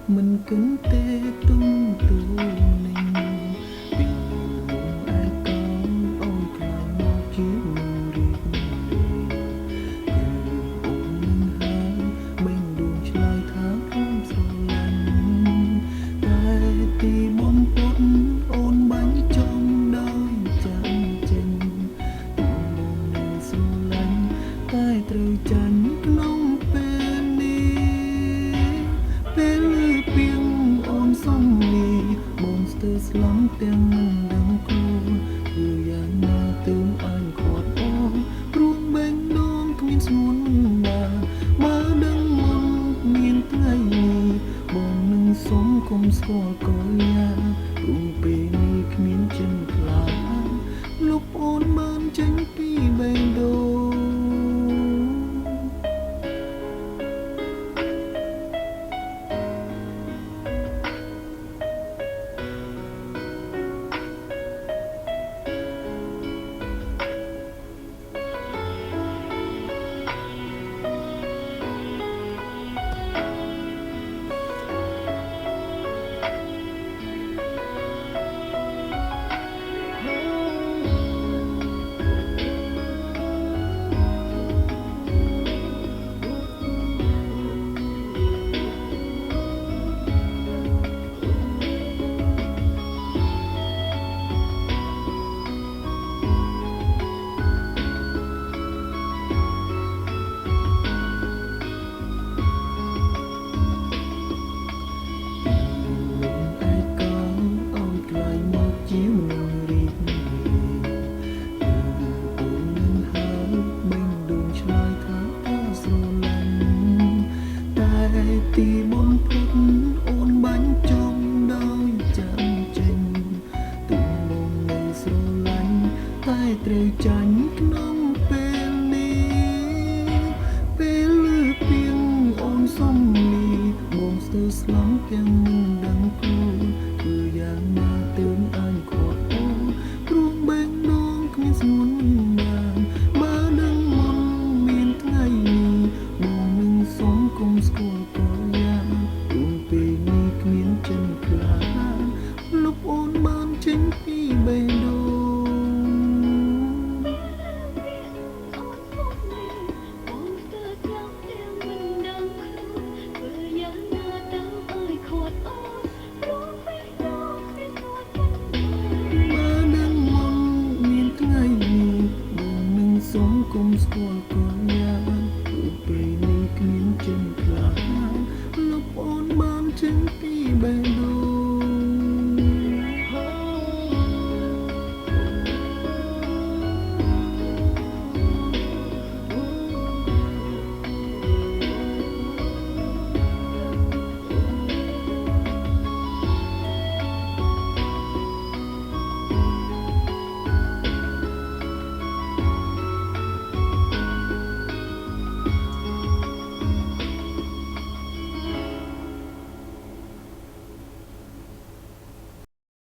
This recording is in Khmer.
mình kinh tế tung tù ninh vì ai có ôi lại một chiếc riêng từ ôm hàng bên đường trái tháng hôm sau lạnh tại thì bom bốt ôn bánh trong đôi chân chân từng mong nên dù lạnh tại trời chắn nông bên điពេលពីងអូនសំលីបងស្ទើរស្លំទាំងមិនដឹងខ្លួនគឺយ៉ាងណាទើបអញខាត់អូនព្រោះបេងដូងគ្មានស្មួនបានបើដឹងមុនមានថ្ងៃនេះបងនឹងសុំគុំស្គាល់កលយ៉ាព្រោះពេលនេះគ្មានចិនខ្លាលុបអូនបានចេញពីបេងដូងទីបំផុតអូនបាញ់ចុងដោយចាំចេញទុំបងនៅស្រឡាញ់តែត្រូវចាញ់ក្នុងពេលនេះពេលលឺពីងអូនសំលីបងស្ទើរស្លំទាំងមិនដឹង